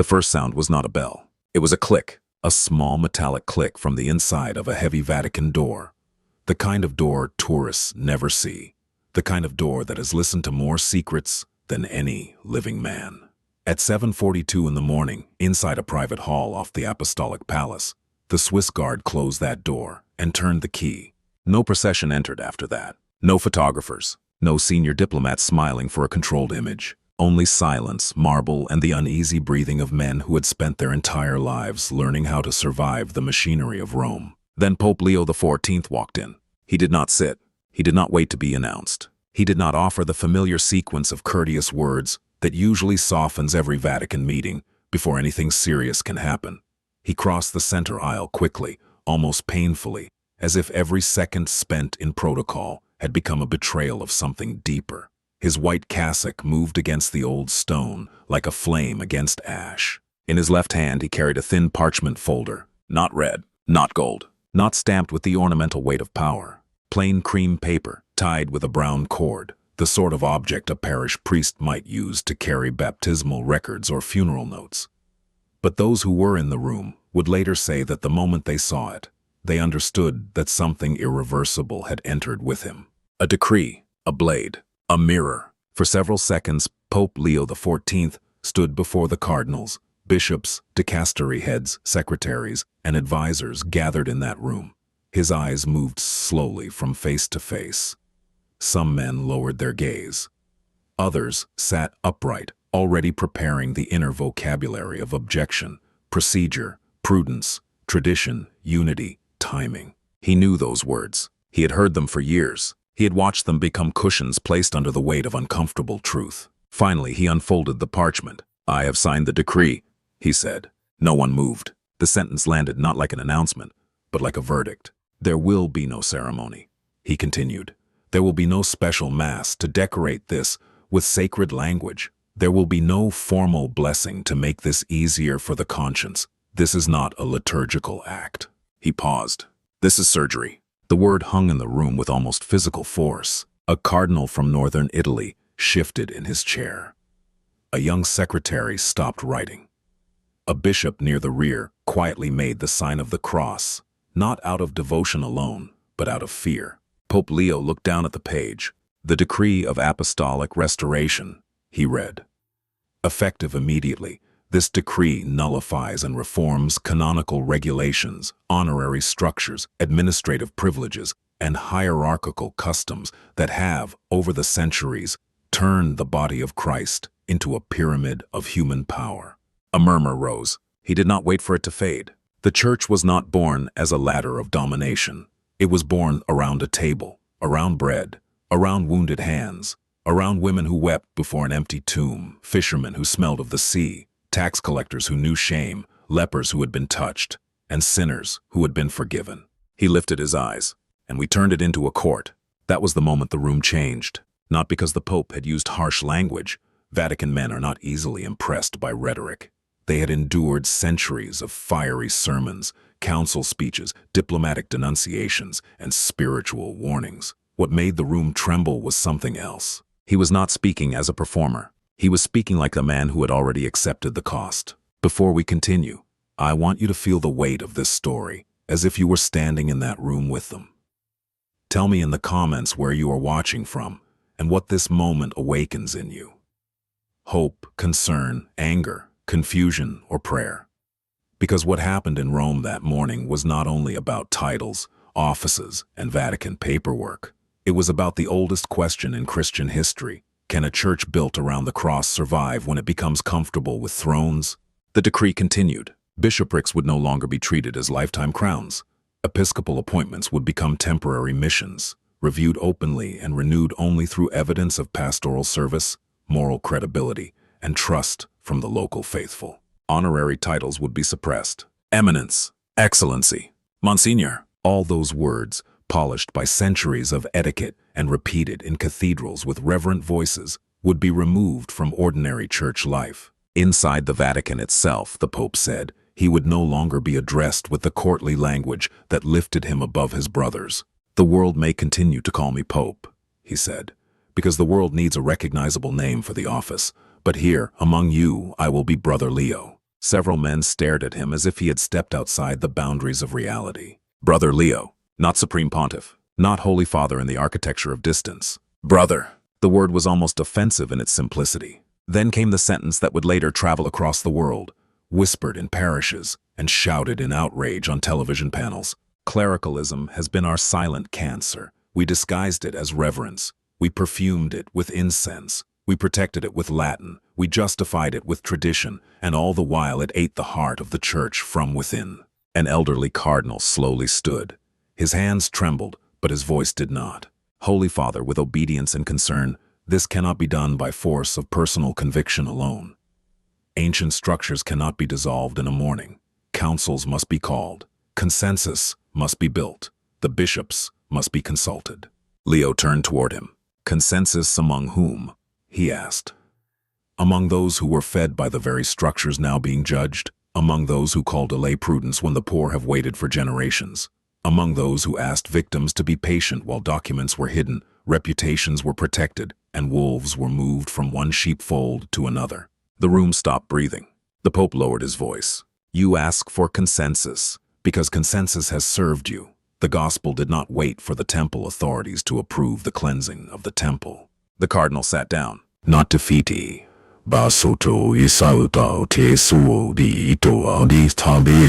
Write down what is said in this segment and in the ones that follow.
The first sound was not a bell. It was a click, a small metallic click from the inside of a heavy Vatican door. The kind of door tourists never see. The kind of door that has listened to more secrets than any living man. At 7:42 in the morning, inside a private hall off the Apostolic Palace, the Swiss guard closed that door and turned the key. No procession entered after that. No photographers. No senior diplomats smiling for a controlled image. Only silence, marble, and the uneasy breathing of men who had spent their entire lives learning how to survive the machinery of Rome. Then Pope Leo XIV walked in. He did not sit. He did not wait to be announced. He did not offer the familiar sequence of courteous words that usually softens every Vatican meeting before anything serious can happen. He crossed the center aisle quickly, almost painfully, as if every second spent in protocol had become a betrayal of something deeper. His white cassock moved against the old stone like a flame against ash. In his left hand he carried a thin parchment folder, not red, not gold, not stamped with the ornamental weight of power. Plain cream paper, tied with a brown cord, the sort of object a parish priest might use to carry baptismal records or funeral notes. But those who were in the room would later say that the moment they saw it, they understood that something irreversible had entered with him. A decree, a blade, a mirror. For several seconds, Pope Leo XIV stood before the cardinals, bishops, dicastery heads, secretaries, and advisors gathered in that room. His eyes moved slowly from face to face. Some men lowered their gaze. Others sat upright, already preparing the inner vocabulary of objection, procedure, prudence, tradition, unity, timing. He knew those words. He had heard them for years. He had watched them become cushions placed under the weight of uncomfortable truth. Finally, he unfolded the parchment. "I have signed the decree," he said. No one moved. The sentence landed not like an announcement, but like a verdict. "There will be no ceremony," he continued. "There will be no special mass to decorate this with sacred language. There will be no formal blessing to make this easier for the conscience. This is not a liturgical act." He paused. "This is surgery." The word hung in the room with almost physical force. A cardinal from northern Italy shifted in his chair. A young secretary stopped writing. A bishop near the rear quietly made the sign of the cross, not out of devotion alone, but out of fear. Pope Leo looked down at the page. "The Decree of Apostolic Restoration," he read. "Effective immediately, this decree nullifies and reforms canonical regulations, honorary structures, administrative privileges, and hierarchical customs that have, over the centuries, turned the body of Christ into a pyramid of human power." A murmur rose. He did not wait for it to fade. The church was not born as a ladder of domination. It was born around a table, around bread, around wounded hands, around women who wept before an empty tomb, fishermen who smelled of the sea, tax collectors who knew shame, lepers who had been touched, and sinners who had been forgiven. He lifted his eyes, and we turned it into a court. That was the moment the room changed. Not because the Pope had used harsh language. Vatican men are not easily impressed by rhetoric. They had endured centuries of fiery sermons, council speeches, diplomatic denunciations, and spiritual warnings. What made the room tremble was something else. He was not speaking as a performer. He was speaking like a man who had already accepted the cost. "Before we continue, I want you to feel the weight of this story, as if you were standing in that room with them. Tell me in the comments where you are watching from, and what this moment awakens in you. Hope, concern, anger, confusion, or prayer. Because what happened in Rome that morning was not only about titles, offices, and Vatican paperwork. It was about the oldest question in Christian history. Can a church built around the cross survive when it becomes comfortable with thrones? The decree continued. Bishoprics would no longer be treated as lifetime crowns. Episcopal appointments would become temporary missions, reviewed openly and renewed only through evidence of pastoral service, moral credibility, and trust from the local faithful. Honorary titles would be suppressed. Eminence, excellency, Monsignor, all those words, polished by centuries of etiquette and repeated in cathedrals with reverent voices, would be removed from ordinary church life. Inside the Vatican itself, the Pope said, he would no longer be addressed with the courtly language that lifted him above his brothers. "The world may continue to call me Pope," he said, "because the world needs a recognizable name for the office. But here, among you, I will be Brother Leo." Several men stared at him as if he had stepped outside the boundaries of reality. Brother Leo, not Supreme Pontiff, not Holy Father in the architecture of distance. Brother. The word was almost offensive in its simplicity. Then came the sentence that would later travel across the world, whispered in parishes and shouted in outrage on television panels. Clericalism has been our silent cancer. We disguised it as reverence. We perfumed it with incense. We protected it with Latin. We justified it with tradition, and all the while it ate the heart of the church from within. An elderly cardinal slowly stood. His hands trembled, but his voice did not. Holy Father, with obedience and concern, this cannot be done by force of personal conviction alone. Ancient structures cannot be dissolved in a morning. Councils must be called. Consensus must be built. The bishops must be consulted. Leo turned toward him. Consensus among whom? He asked. Among those who were fed by the very structures now being judged, among those who call delay prudence when the poor have waited for generations, among those who asked victims to be patient while documents were hidden, reputations were protected, and wolves were moved from one sheepfold to another. The room stopped breathing. The Pope lowered his voice. You ask for consensus, because consensus has served you. The gospel did not wait for the temple authorities to approve the cleansing of the temple. The cardinal sat down. Not defeatee. Basuto isauto tesuo di ito di tabi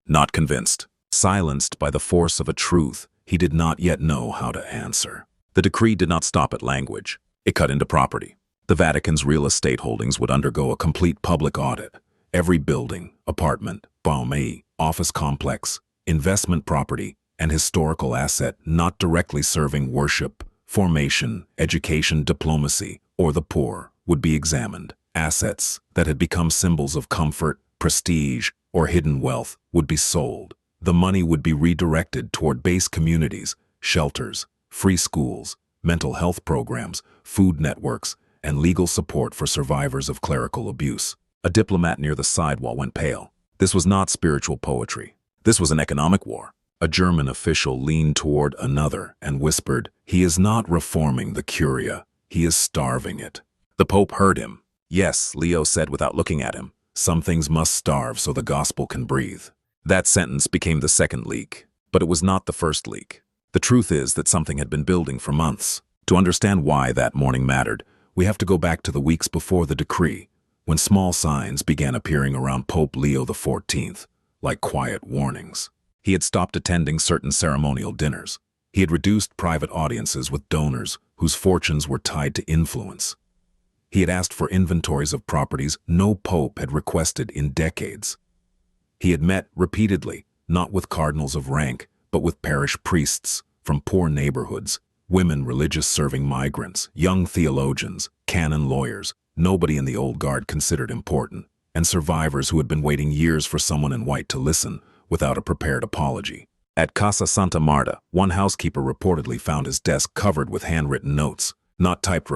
Not convinced. Silenced by the force of a truth he did not yet know how to answer. The decree did not stop at language. It cut into property. The Vatican's real estate holdings would undergo a complete public audit. Every building, apartment, baume, office complex, investment property, and historical asset not directly serving worship, formation, education, diplomacy, or the poor would be examined. Assets that had become symbols of comfort, prestige, or hidden wealth would be sold. The money would be redirected toward base communities, shelters, free schools, mental health programs, food networks, and legal support for survivors of clerical abuse. A diplomat near the sidewall went pale. This was not spiritual poetry. This was an economic war. A German official leaned toward another and whispered, "He is not reforming the Curia, he is starving it." The Pope heard him. Yes, Leo said without looking at him, some things must starve so the gospel can breathe. That sentence became the second leak, but it was not the first leak. The truth is that something had been building for months. To understand why that morning mattered, we have to go back to the weeks before the decree, when small signs began appearing around Pope Leo XIV, like quiet warnings. He had stopped attending certain ceremonial dinners. He had reduced private audiences with donors whose fortunes were tied to influence. He had asked for inventories of properties no pope had requested in decades. He had met repeatedly, not with cardinals of rank, but with parish priests from poor neighborhoods, women religious serving migrants, young theologians, canon lawyers, nobody in the old guard considered important, and survivors who had been waiting years for someone in white to listen without a prepared apology. At Casa Santa Marta, one housekeeper reportedly found his desk covered with handwritten notes, not typed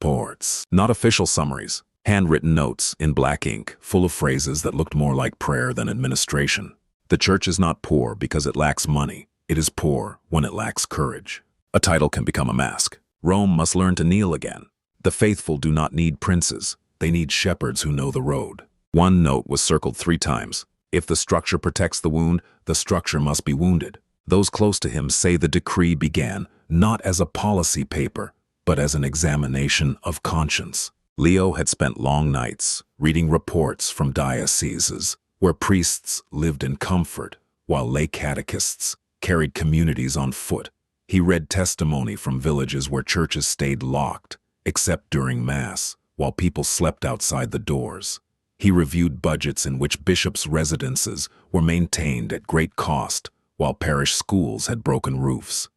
reports, not official summaries, handwritten notes in black ink, full of phrases that looked more like prayer than administration. The church is not poor because it lacks money. It is poor when it lacks courage. A title can become a mask. Rome must learn to kneel again. The faithful do not need princes. They need shepherds who know the road. One note was circled 3 times. If the structure protects the wound, the structure must be wounded. Those close to him say the decree began not as a policy paper, but as an examination of conscience. Leo had spent long nights reading reports from dioceses where priests lived in comfort while lay catechists carried communities on foot. He read testimony from villages where churches stayed locked, except during Mass, while people slept outside the doors. He reviewed budgets in which bishops' residences were maintained at great cost, while parish schools had broken roofs.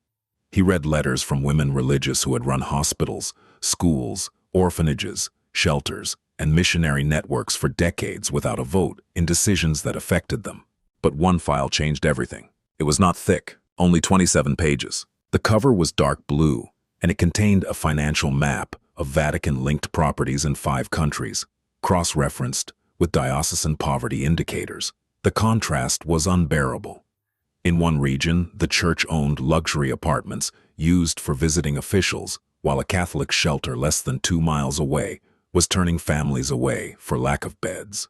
He read letters from women religious who had run hospitals, schools, orphanages, shelters, and missionary networks for decades without a vote in decisions that affected them. But one file changed everything. It was not thick, only 27 pages. The cover was dark blue, and it contained a financial map of Vatican-linked properties in 5 countries, cross-referenced with diocesan poverty indicators. The contrast was unbearable. In one region, the church owned luxury apartments used for visiting officials, while a Catholic shelter less than 2 miles away was turning families away for lack of beds.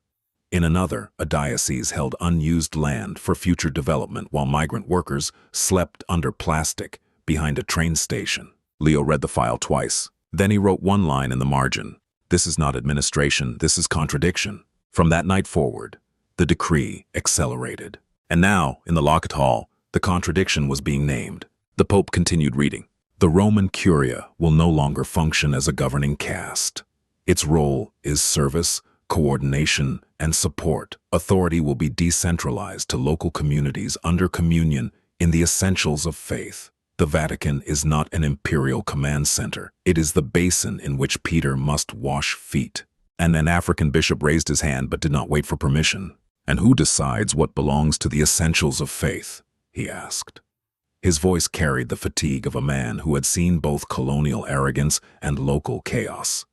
In another, a diocese held unused land for future development while migrant workers slept under plastic behind a train station. Leo read the file twice. Then he wrote one line in the margin. This is not administration, this is contradiction. From that night forward, the decree accelerated. And now, in the Locket Hall, the contradiction was being named. The Pope continued reading. The Roman Curia will no longer function as a governing caste. Its role is service, coordination, and support. Authority will be decentralized to local communities under communion in the essentials of faith. The Vatican is not an imperial command center. It is the basin in which Peter must wash feet. And an African bishop raised his hand but did not wait for permission. And who decides what belongs to the essentials of faith? He asked. His voice carried the fatigue of a man who had seen both colonial arrogance and local chaos.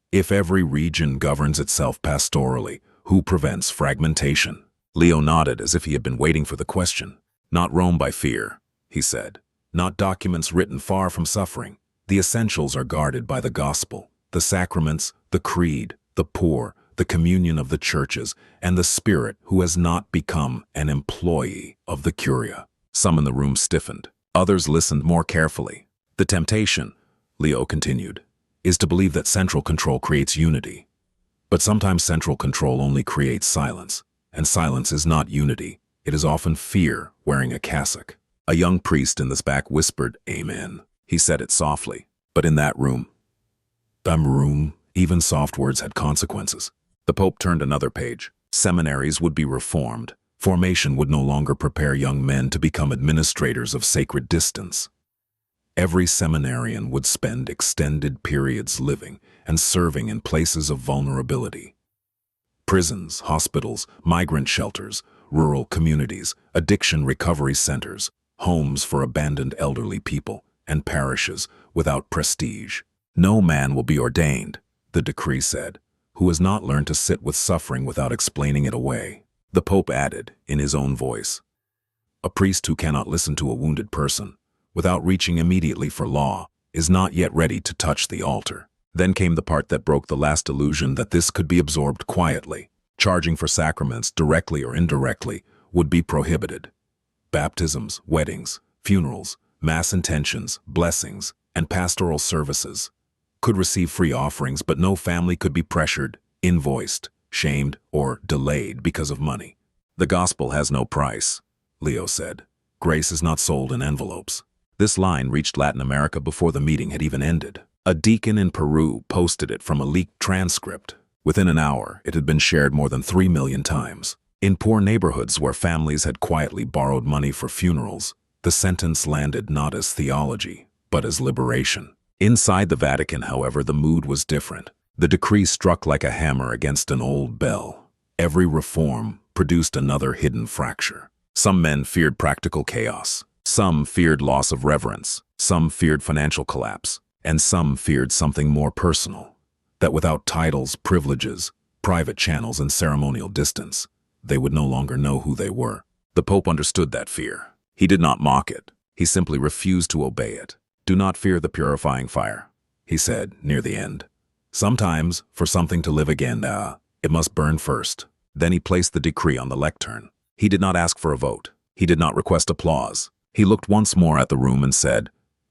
If every region governs itself pastorally, who prevents fragmentation? Leo nodded as if he had been waiting for the question. Not Rome by fear, he said. Not documents written far from suffering. The essentials are guarded by the gospel, the sacraments, the creed, the poor, the communion of the churches, and the Spirit who has not become an employee of the Curia. Some in the room stiffened. Others listened more carefully. The temptation, Leo continued, is to believe that central control creates unity. But sometimes central control only creates silence, and silence is not unity. It is often fear wearing a cassock. A young priest in the back whispered, "Amen." He said it softly, but in that room, even soft words had consequences. The Pope turned another page. Seminaries would be reformed. Formation would no longer prepare young men to become administrators of sacred distance. Every seminarian would spend extended periods living and serving in places of vulnerability. Prisons, hospitals, migrant shelters, rural communities, addiction recovery centers, homes for abandoned elderly people, and parishes without prestige. No man will be ordained, the decree said, who has not learned to sit with suffering without explaining it away. The Pope added, in his own voice, a priest who cannot listen to a wounded person, without reaching immediately for law, is not yet ready to touch the altar. Then came the part that broke the last illusion that this could be absorbed quietly. Charging for sacraments, directly or indirectly, would be prohibited. Baptisms, weddings, funerals, mass intentions, blessings, and pastoral services could receive free offerings, but no family could be pressured, invoiced, shamed, or delayed because of money. The gospel has no price, Leo said. Grace is not sold in envelopes. This line reached Latin America before the meeting had even ended. A deacon in Peru posted it from a leaked transcript. Within an hour, it had been shared more than 3 million times. In poor neighborhoods where families had quietly borrowed money for funerals, the sentence landed not as theology, but as liberation. Inside the Vatican, however, the mood was different. The decree struck like a hammer against an old bell. Every reform produced another hidden fracture. Some men feared practical chaos. Some feared loss of reverence. Some feared financial collapse. And some feared something more personal. That without titles, privileges, private channels, and ceremonial distance, they would no longer know who they were. The Pope understood that fear. He did not mock it. He simply refused to obey it. Do not fear the purifying fire, he said near the end. Sometimes, for something to live again, it must burn first. Then he placed the decree on the lectern. He did not ask for a vote. He did not request applause. He looked once more at the room and said,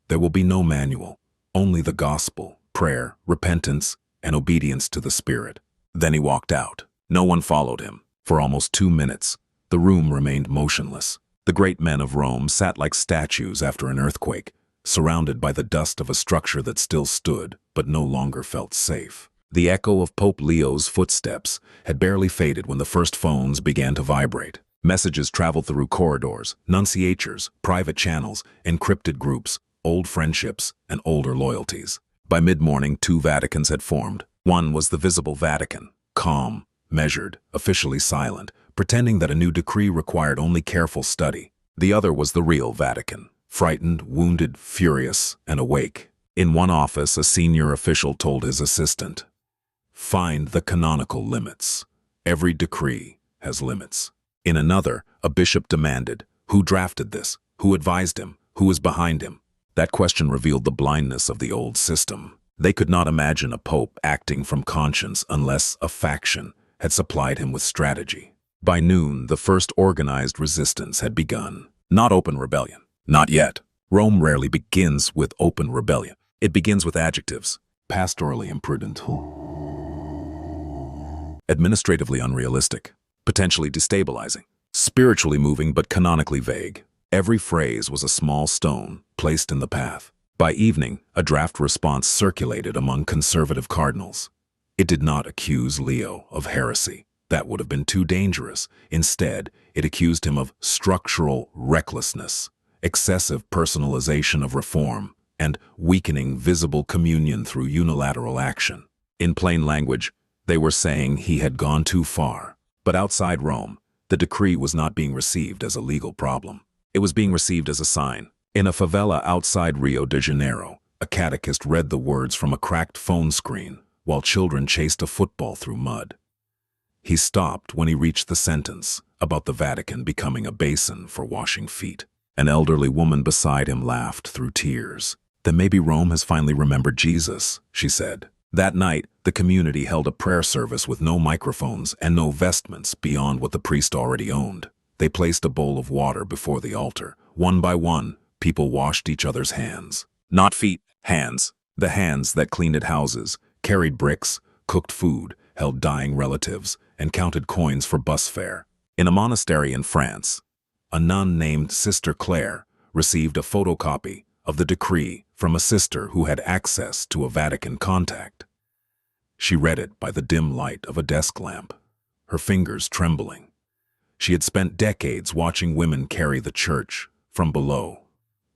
"There will be no manual, only the gospel, prayer, repentance, and obedience to the Spirit." Then he walked out. No one followed him. For almost 2 minutes, the room remained motionless. The great men of Rome sat like statues after an earthquake, surrounded by the dust of a structure that still stood but no longer felt safe. The echo of Pope Leo's footsteps had barely faded when the first phones began to vibrate. Messages traveled through corridors, nunciatures, private channels, encrypted groups, old friendships, and older loyalties. By mid-morning, 2 Vaticans had formed. One was the visible Vatican, calm, measured, officially silent, pretending that a new decree required only careful study. The other was the real Vatican, frightened, wounded, furious, and awake. In one office, a senior official told his assistant, "Find the canonical limits. Every decree has limits." In another, a bishop demanded, "Who drafted this? Who advised him? Who was behind him?" That question revealed the blindness of the old system. They could not imagine a pope acting from conscience unless a faction had supplied him with strategy. By noon, the first organized resistance had begun. Not open rebellion. Not yet. Rome rarely begins with open rebellion. It begins with adjectives. Pastorally imprudent. Administratively unrealistic. Potentially destabilizing. Spiritually moving but canonically vague. Every phrase was a small stone placed in the path. By evening, a draft response circulated among conservative cardinals. It did not accuse Leo of heresy. That would have been too dangerous. Instead, it accused him of structural recklessness, excessive personalization of reform, and weakening visible communion through unilateral action. In plain language, they were saying he had gone too far. But outside Rome, the decree was not being received as a legal problem. It was being received as a sign. In a favela outside Rio de Janeiro, a catechist read the words from a cracked phone screen while children chased a football through mud. He stopped when he reached the sentence about the Vatican becoming a basin for washing feet. An elderly woman beside him laughed through tears. "Then maybe Rome has finally remembered Jesus," she said. That night, the community held a prayer service with no microphones and no vestments beyond what the priest already owned. They placed a bowl of water before the altar. One by one, people washed each other's hands. Not feet, hands. The hands that cleaned houses, carried bricks, cooked food, held dying relatives, and counted coins for bus fare. In a monastery in France, a nun named Sister Claire received a photocopy of the decree from a sister who had access to a Vatican contact. She read it by the dim light of a desk lamp, her fingers trembling. She had spent decades watching women carry the church from below,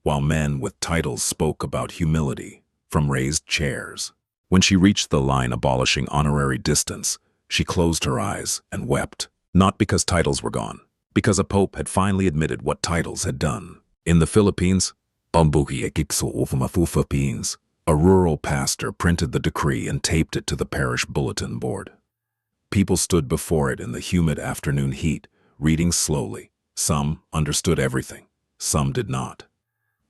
while men with titles spoke about humility from raised chairs. When she reached the line abolishing honorary distance, she closed her eyes and wept. Not because titles were gone, because a pope had finally admitted what titles had done. In the Philippines, a rural pastor printed the decree and taped it to the parish bulletin board. People stood before it in the humid afternoon heat, reading slowly. Some understood everything, some did not.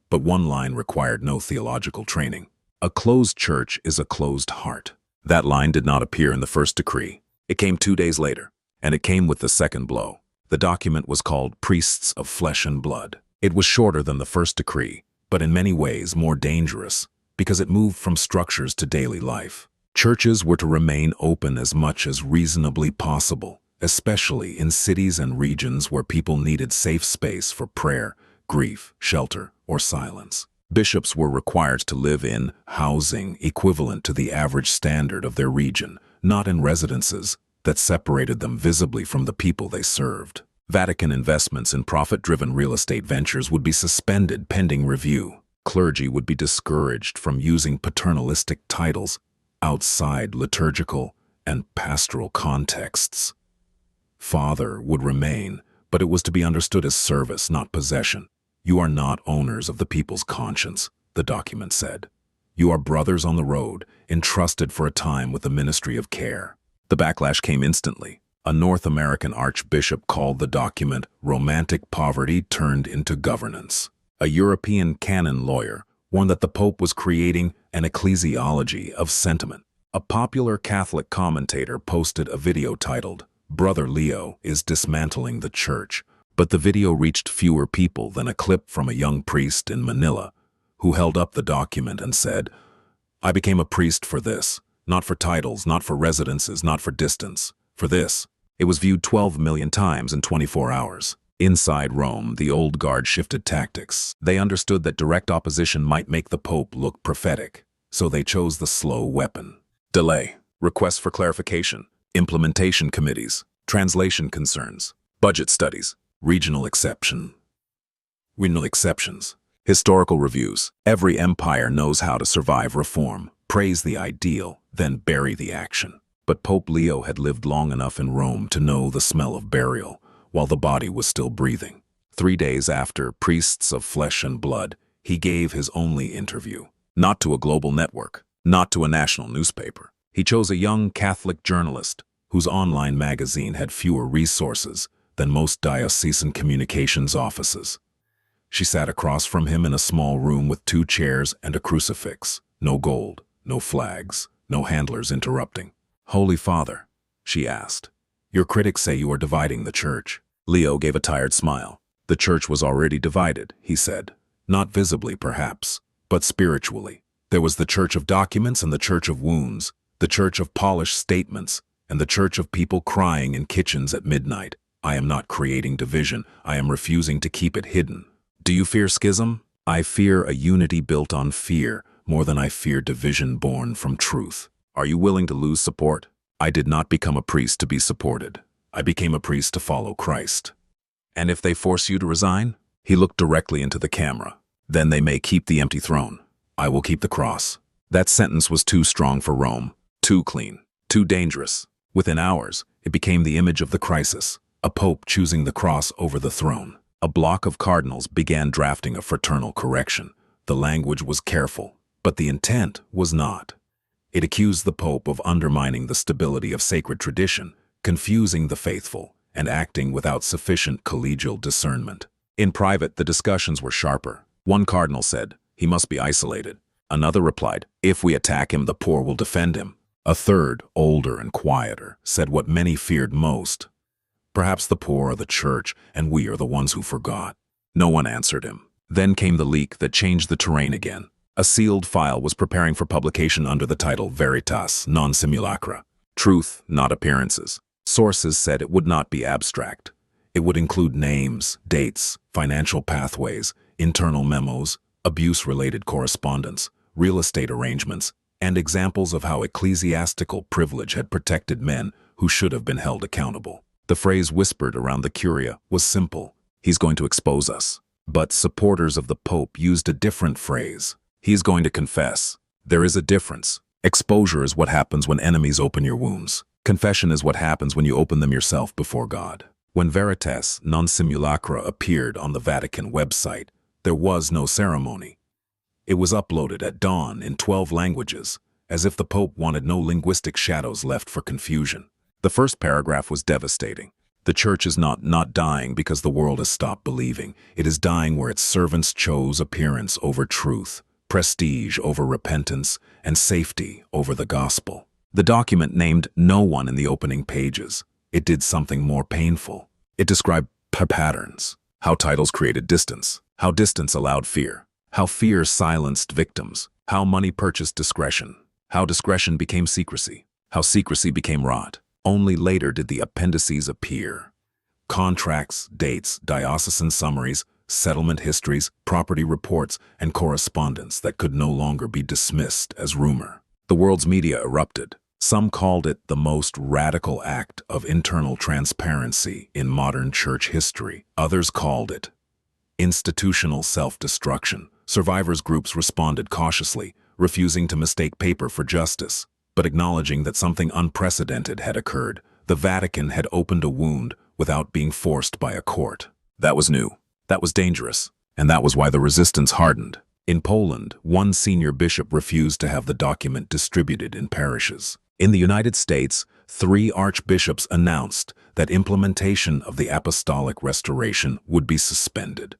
But one line required no theological training. A closed church is a closed heart. That line did not appear in the first decree. It came 2 days later, and it came with the second blow. The document was called Priests of Flesh and Blood. It was shorter than the first decree, but in many ways more dangerous, because it moved from structures to daily life. Churches were to remain open as much as reasonably possible, especially in cities and regions where people needed safe space for prayer, grief, shelter, or silence. Bishops were required to live in housing equivalent to the average standard of their region, not in residences that separated them visibly from the people they served. Vatican investments in profit-driven real estate ventures would be suspended pending review. Clergy would be discouraged from using paternalistic titles outside liturgical and pastoral contexts. Father would remain, but it was to be understood as service, not possession. "You are not owners of the people's conscience," the document said. "You are brothers on the road, entrusted for a time with the ministry of care." The backlash came instantly. A North American archbishop called the document "romantic poverty turned into governance." A European canon lawyer warned that the Pope was creating an ecclesiology of sentiment. A popular Catholic commentator posted a video titled, "Brother Leo is dismantling the church," but the video reached fewer people than a clip from a young priest in Manila who held up the document and said, "I became a priest for this, not for titles, not for residences, not for distance, for this." It was viewed 12 million times in 24 hours. Inside Rome, the old guard shifted tactics. They understood that direct opposition might make the Pope look prophetic, so they chose the slow weapon. Delay, requests for clarification, implementation committees, translation concerns, budget studies, regional exceptions, historical reviews. Every empire knows how to survive reform, praise the ideal, then bury the action. But Pope Leo had lived long enough in Rome to know the smell of burial, while the body was still breathing. 3 days after Priests of Flesh and Blood, he gave his only interview. Not to a global network, not to a national newspaper. He chose a young Catholic journalist whose online magazine had fewer resources than most diocesan communications offices. She sat across from him in a small room with 2 chairs and a crucifix. No gold, no flags, no handlers interrupting. "Holy Father," she asked, "your critics say you are dividing the church." Leo gave a tired smile. "The church was already divided," he said. "Not visibly, perhaps, but spiritually. There was the church of documents and the church of wounds, the church of polished statements, and the church of people crying in kitchens at midnight. I am not creating division. I am refusing to keep it hidden. Do you fear schism? I fear a unity built on fear more than I fear division born from truth. Are you willing to lose support? I did not become a priest to be supported. I became a priest to follow Christ. And if they force you to resign?" He looked directly into the camera. "Then they may keep the empty throne. I will keep the cross." That sentence was too strong for Rome, too clean, too dangerous. Within hours, it became the image of the crisis, a pope choosing the cross over the throne. A block of cardinals began drafting a fraternal correction. The language was careful, but the intent was not. It accused the pope of undermining the stability of sacred tradition, confusing the faithful, and acting without sufficient collegial discernment. In private, the discussions were sharper. One cardinal said, "He must be isolated." Another replied, "If we attack him, the poor will defend him." A third, older and quieter, said what many feared most. "Perhaps the poor are the church, and we are the ones who forgot." No one answered him. Then came the leak that changed the terrain again. A sealed file was preparing for publication under the title Veritas non simulacra, truth, not appearances. Sources said it would not be abstract. It would include names, dates, financial pathways, internal memos, abuse-related correspondence, real estate arrangements, and examples of how ecclesiastical privilege had protected men who should have been held accountable. The phrase whispered around the curia was simple: "He's going to expose us." But supporters of the Pope used a different phrase: "He's going to confess." There is a difference. Exposure is what happens when enemies open your wounds. Confession is what happens when you open them yourself before God. When Veritas non simulacra appeared on the Vatican website, there was no ceremony. It was uploaded at dawn in 12 languages, as if the Pope wanted no linguistic shadows left for confusion. The first paragraph was devastating. The church is not dying because the world has stopped believing. It is dying where its servants chose appearance over truth, prestige over repentance, and safety over the gospel. The document named no one in the opening pages. It did something more painful. It described patterns, how titles created distance, how distance allowed fear, how fear silenced victims, how money purchased discretion, how discretion became secrecy, how secrecy became rot. Only later did the appendices appear. Contracts, dates, diocesan summaries, settlement histories, property reports, and correspondence that could no longer be dismissed as rumor. The world's media erupted. Some called it the most radical act of internal transparency in modern church history. Others called it institutional self-destruction. Survivors groups responded cautiously, refusing to mistake paper for justice, but acknowledging that something unprecedented had occurred. The Vatican had opened a wound without being forced by a court. That was new. That was dangerous. And that was why the resistance hardened. In Poland, one senior bishop refused to have the document distributed in parishes. In the United States, 3 archbishops announced that implementation of the Apostolic Restoration would be suspended,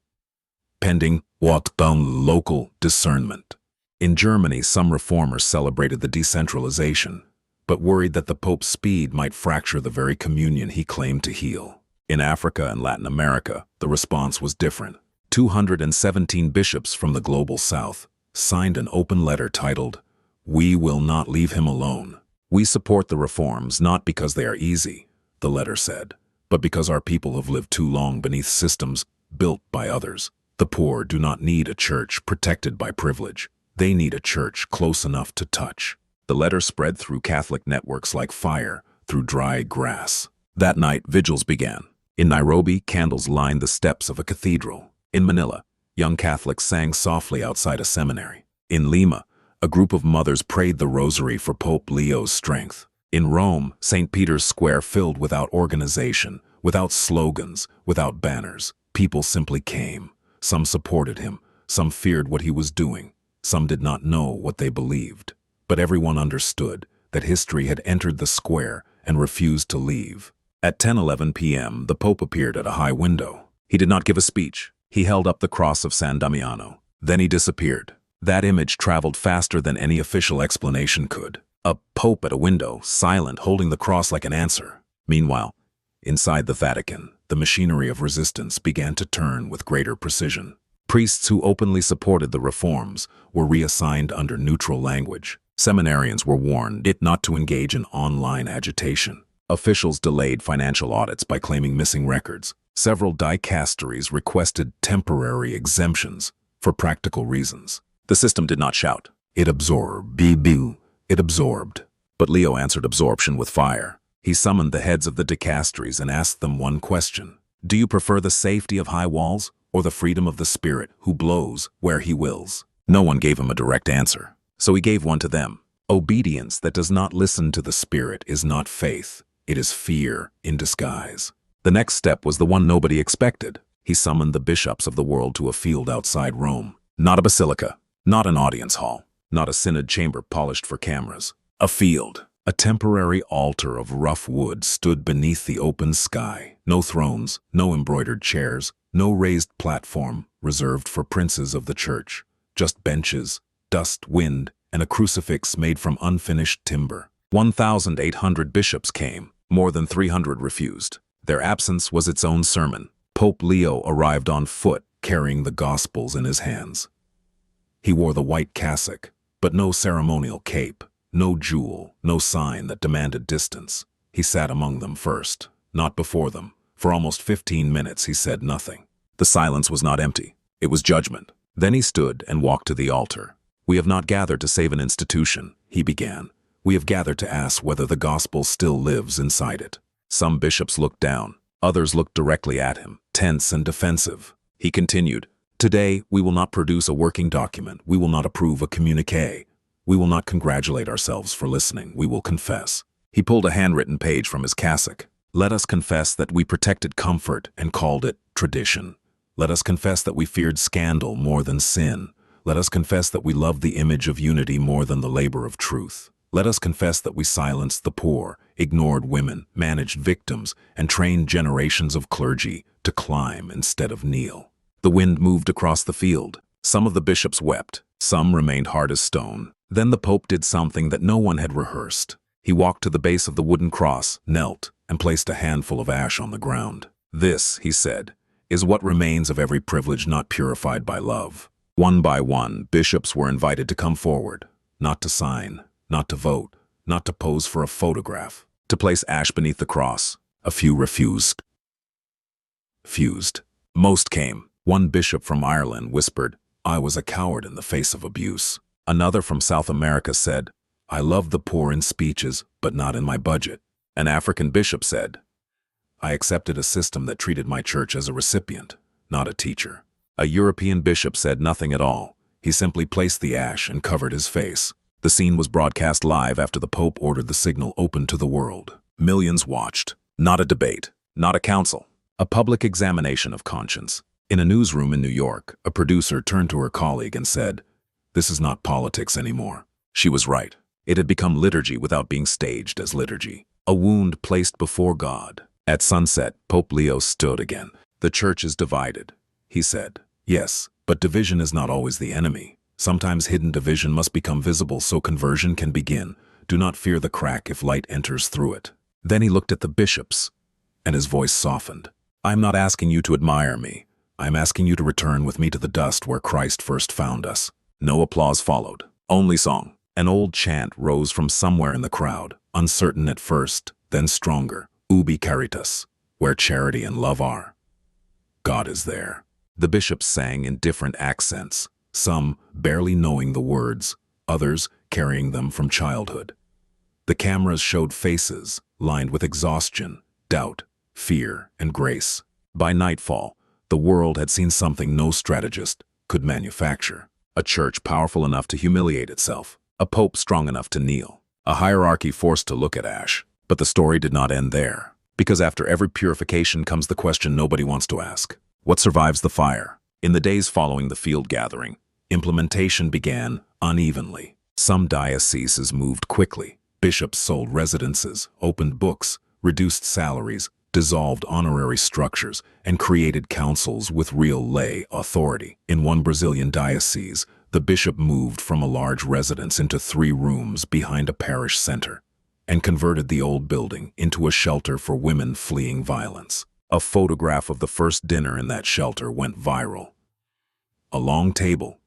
pending local discernment. In Germany, some reformers celebrated the decentralization, but worried that the Pope's speed might fracture the very communion he claimed to heal. In Africa and Latin America, the response was different. 217 bishops from the global south signed an open letter titled, "We will not leave him alone." "We support the reforms not because they are easy," the letter said, "but because our people have lived too long beneath systems built by others. The poor do not need a church protected by privilege. They need a church close enough to touch." The letter spread through Catholic networks like fire through dry grass. That night, vigils began. In Nairobi, candles lined the steps of a cathedral. In Manila, young Catholics sang softly outside a seminary. In Lima, a group of mothers prayed the rosary for Pope Leo's strength. In Rome, St. Peter's Square filled without organization, without slogans, without banners. People simply came. Some supported him. Some feared what he was doing. Some did not know what they believed. But everyone understood that history had entered the square and refused to leave. At 10:11 p.m., the Pope appeared at a high window. He did not give a speech. He held up the cross of San Damiano. Then he disappeared. That image traveled faster than any official explanation could. A pope at a window, silent, holding the cross like an answer. Meanwhile, inside the Vatican, the machinery of resistance began to turn with greater precision. Priests who openly supported the reforms were reassigned under neutral language. Seminarians were warned not to engage in online agitation. Officials delayed financial audits by claiming missing records. Several dicasteries requested temporary exemptions for practical reasons. The system did not shout. It absorbed. It absorbed. But Leo answered absorption with fire. He summoned the heads of the dicasteries and asked them one question. Do you prefer the safety of high walls or the freedom of the Spirit who blows where he wills? No one gave him a direct answer, so he gave one to them. Obedience that does not listen to the Spirit is not faith. It is fear in disguise. The next step was the one nobody expected. He summoned the bishops of the world to a field outside Rome. Not a basilica, not an audience hall, not a synod chamber polished for cameras. A field. A temporary altar of rough wood stood beneath the open sky. No thrones, no embroidered chairs, no raised platform reserved for princes of the church. Just benches, dust, wind, and a crucifix made from unfinished timber. 1,800 bishops came. More than 300 refused. Their absence was its own sermon. Pope Leo arrived on foot, carrying the Gospels in his hands. He wore the white cassock, but no ceremonial cape. No jewel, no sign that demanded distance. He sat among them first, not before them. For almost 15 minutes he said nothing. The silence was not empty. It was judgment. Then he stood and walked to the altar. We have not gathered to save an institution, he began. We have gathered to ask whether the gospel still lives inside it. Some bishops looked down. Others looked directly at him, tense and defensive. He continued, Today we will not produce a working document. We will not approve a communiqué. We will not congratulate ourselves for listening. We will confess. He pulled a handwritten page from his cassock. Let us confess that we protected comfort and called it tradition. Let us confess that we feared scandal more than sin. Let us confess that we loved the image of unity more than the labor of truth. Let us confess that we silenced the poor, ignored women, managed victims, and trained generations of clergy to climb instead of kneel. The wind moved across the field. Some of the bishops wept. Some remained hard as stone. Then the Pope did something that no one had rehearsed. He walked to the base of the wooden cross, knelt, and placed a handful of ash on the ground. This, he said, is what remains of every privilege not purified by love. One by one, bishops were invited to come forward, not to sign, not to vote, not to pose for a photograph, to place ash beneath the cross. A few refused. Most came. One bishop from Ireland whispered, I was a coward in the face of abuse. Another from South America said, I love the poor in speeches, but not in my budget. An African bishop said, I accepted a system that treated my church as a recipient, not a teacher. A European bishop said nothing at all. He simply placed the ash and covered his face. The scene was broadcast live after the Pope ordered the signal open to the world. Millions watched. Not a debate, not a council. A public examination of conscience. In a newsroom in New York, a producer turned to her colleague and said, This is not politics anymore. She was right. It had become liturgy without being staged as liturgy. A wound placed before God. At sunset, Pope Leo stood again. The church is divided, he said. Yes, but division is not always the enemy. Sometimes hidden division must become visible so conversion can begin. Do not fear the crack if light enters through it. Then he looked at the bishops, and his voice softened. I am not asking you to admire me. I am asking you to return with me to the dust where Christ first found us. No applause followed, only song. An old chant rose from somewhere in the crowd, uncertain at first, then stronger. Ubi caritas, where charity and love are. God is there. The bishops sang in different accents, some barely knowing the words, others carrying them from childhood. The cameras showed faces lined with exhaustion, doubt, fear, and grace. By nightfall, the world had seen something no strategist could manufacture. A church powerful enough to humiliate itself. A pope strong enough to kneel. A hierarchy forced to look at ash. But the story did not end there. Because after every purification comes the question nobody wants to ask. What survives the fire? In the days following the field gathering, implementation began unevenly. Some dioceses moved quickly. Bishops sold residences, opened books, reduced salaries, dissolved honorary structures, and created councils with real lay authority. In one Brazilian diocese, the bishop moved from a large residence into 3 rooms behind a parish center and converted the old building into a shelter for women fleeing violence. A photograph of the first dinner in that shelter went viral. A long table,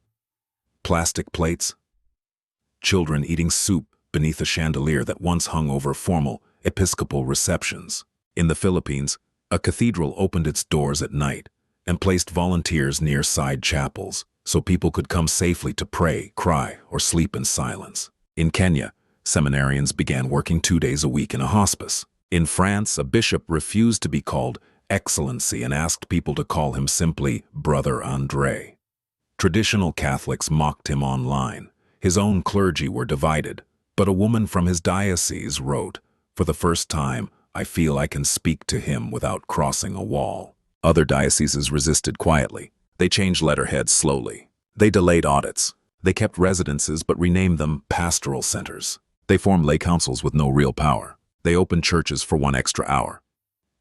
plastic plates, children eating soup beneath a chandelier that once hung over formal episcopal receptions. In the Philippines, a cathedral opened its doors at night and placed volunteers near side chapels so people could come safely to pray, cry, or sleep in silence. In Kenya, seminarians began working 2 days a week in a hospice. In France, a bishop refused to be called Excellency and asked people to call him simply Brother André. Traditional Catholics mocked him online. His own clergy were divided, but a woman from his diocese wrote, "For the first time, I feel I can speak to him without crossing a wall." Other dioceses resisted quietly. They changed letterheads slowly. They delayed audits. They kept residences but renamed them pastoral centers. They formed lay councils with no real power. They opened churches for 1 extra hour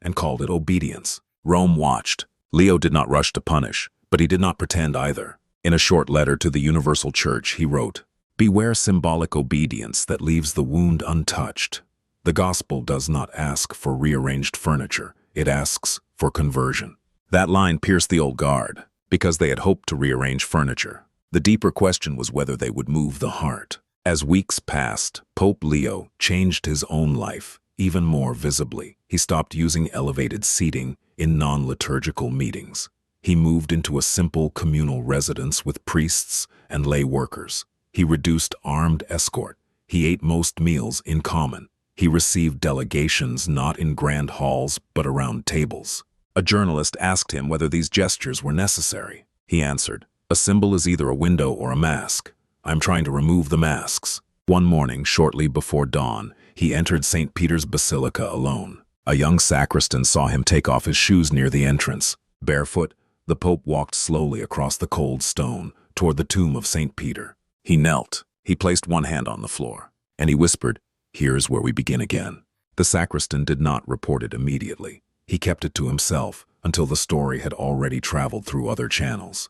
and called it obedience. Rome watched. Leo did not rush to punish, but he did not pretend either. In a short letter to the Universal Church, he wrote, "Beware symbolic obedience that leaves the wound untouched. The gospel does not ask for rearranged furniture. It asks for conversion." That line pierced the old guard, because they had hoped to rearrange furniture. The deeper question was whether they would move the heart. As weeks passed, Pope Leo changed his own life even more visibly. He stopped using elevated seating in non-liturgical meetings. He moved into a simple communal residence with priests and lay workers. He reduced armed escort. He ate most meals in common. He received delegations not in grand halls but around tables. A journalist asked him whether these gestures were necessary. He answered, "A symbol is either a window or a mask. I'm trying to remove the masks." One morning, shortly before dawn, he entered St. Peter's Basilica alone. A young sacristan saw him take off his shoes near the entrance. Barefoot, the Pope walked slowly across the cold stone toward the tomb of St. Peter. He knelt. He placed one hand on the floor, and he whispered, "Here's where we begin again." The sacristan did not report it immediately. He kept it to himself until the story had already traveled through other channels.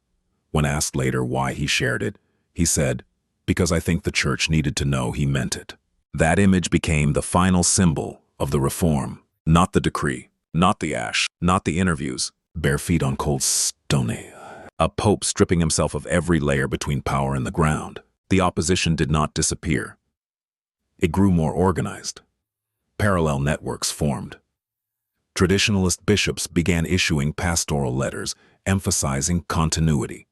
When asked later why he shared it, he said, "Because I think the Church needed to know he meant it." That image became the final symbol of the reform. Not the decree, not the ash, not the interviews, bare feet on cold stone. A pope stripping himself of every layer between power and the ground. The opposition did not disappear. It grew more organized. Parallel networks formed. Traditionalist bishops began issuing pastoral letters emphasizing continuity.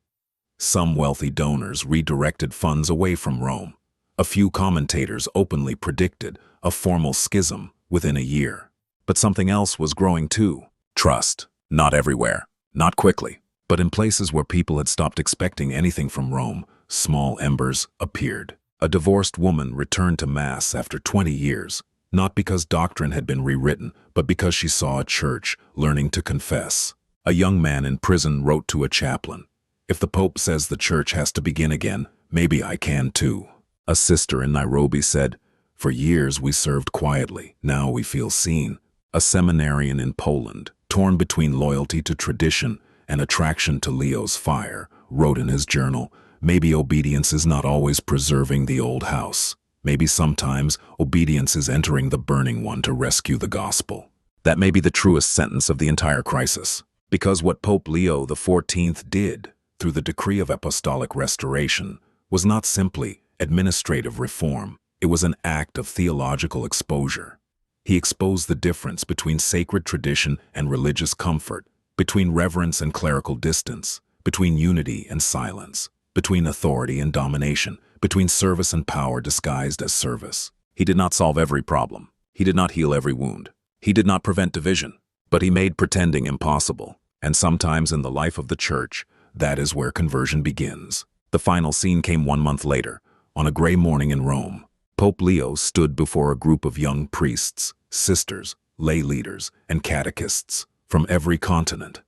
Some wealthy donors redirected funds away from Rome. A few commentators openly predicted a formal schism within a year. But something else was growing too. Trust. Not everywhere, not quickly, but in places where people had stopped expecting anything from Rome, small embers appeared. A divorced woman returned to Mass after 20 years, not because doctrine had been rewritten, but because she saw a church learning to confess. A young man in prison wrote to a chaplain, "If the Pope says the church has to begin again, maybe I can too." A sister in Nairobi said, "For years we served quietly, now we feel seen." A seminarian in Poland, torn between loyalty to tradition and attraction to Leo's fire, wrote in his journal, "Maybe obedience is not always preserving the old house. Maybe sometimes obedience is entering the burning one to rescue the gospel." That may be the truest sentence of the entire crisis, because what Pope Leo XIV did through the Decree of Apostolic Restoration was not simply administrative reform. It was an act of theological exposure. He exposed the difference between sacred tradition and religious comfort, between reverence and clerical distance, between unity and silence, between authority and domination, between service and power disguised as service. He did not solve every problem. He did not heal every wound. He did not prevent division, but he made pretending impossible. And sometimes in the life of the Church, that is where conversion begins. The final scene came 1 month later, on a gray morning in Rome. Pope Leo stood before a group of young priests, sisters, lay leaders, and catechists from every continent.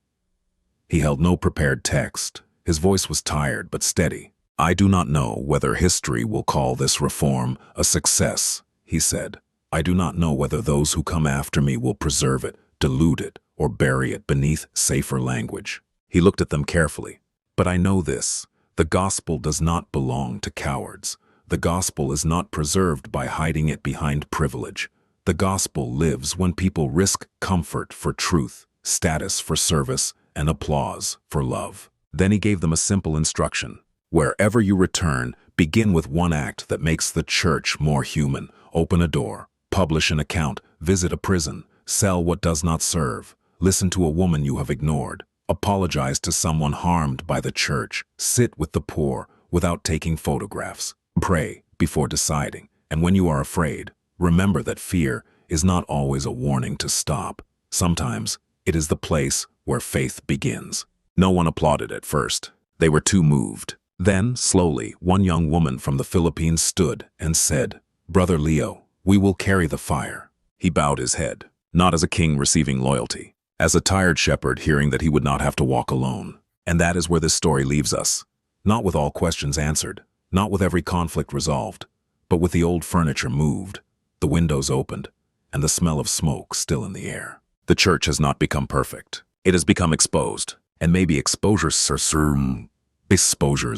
He held no prepared text. His voice was tired but steady. "I do not know whether history will call this reform a success," he said. "I do not know whether those who come after me will preserve it, dilute it, or bury it beneath safer language. He looked at them carefully. But I know this. The gospel does not belong to cowards. The gospel is not preserved by hiding it behind privilege. The gospel lives when people risk comfort for truth, status for service, and applause for love. Then he gave them a simple instruction. Wherever you return, begin with one act that makes the church more human. Open a door, publish an account, visit a prison, sell what does not serve, listen to a woman you have ignored, apologize to someone harmed by the church, sit with the poor without taking photographs, pray before deciding, and when you are afraid, remember that fear is not always a warning to stop. Sometimes it is the place where faith begins. No one applauded at first. They were too moved. Then, slowly, one young woman from the Philippines stood and said, "Brother Leo, we will carry the fire." He bowed his head, not as a king receiving loyalty, as a tired shepherd hearing that he would not have to walk alone. And that is where this story leaves us. Not with all questions answered, not with every conflict resolved, but with the old furniture moved, the windows opened, and the smell of smoke still in the air. The church has not become perfect. It has become exposed, and maybe exposure is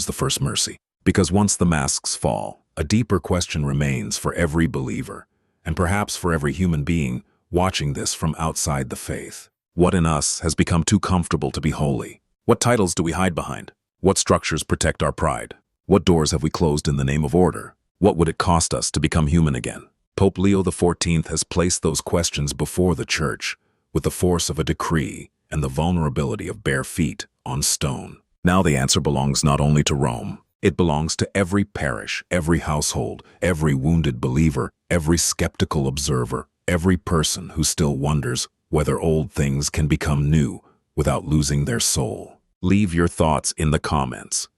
the first mercy. Because once the masks fall, a deeper question remains for every believer, and perhaps for every human being watching this from outside the faith. What in us has become too comfortable to be holy? What titles do we hide behind? What structures protect our pride? What doors have we closed in the name of order? What would it cost us to become human again? Pope Leo XIV has placed those questions before the church with the force of a decree and the vulnerability of bare feet on stone. Now the answer belongs not only to Rome. It belongs to every parish, every household, every wounded believer, every skeptical observer, every person who still wonders whether old things can become new without losing their soul. Leave your thoughts in the comments.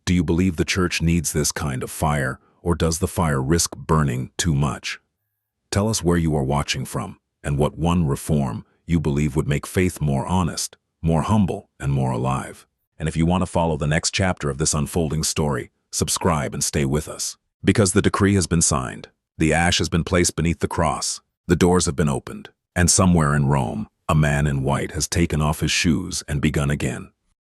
Do you believe the church needs this kind of fire, or does the fire risk burning too much? Tell us where you are watching from, and what one reform you believe would make faith more honest, more humble, and more alive. And if you want to follow the next chapter of this unfolding story, subscribe and stay with us. Because the decree has been signed, the ash has been placed beneath the cross, the doors have been opened, and somewhere in Rome, a man in white has taken off his shoes and begun again.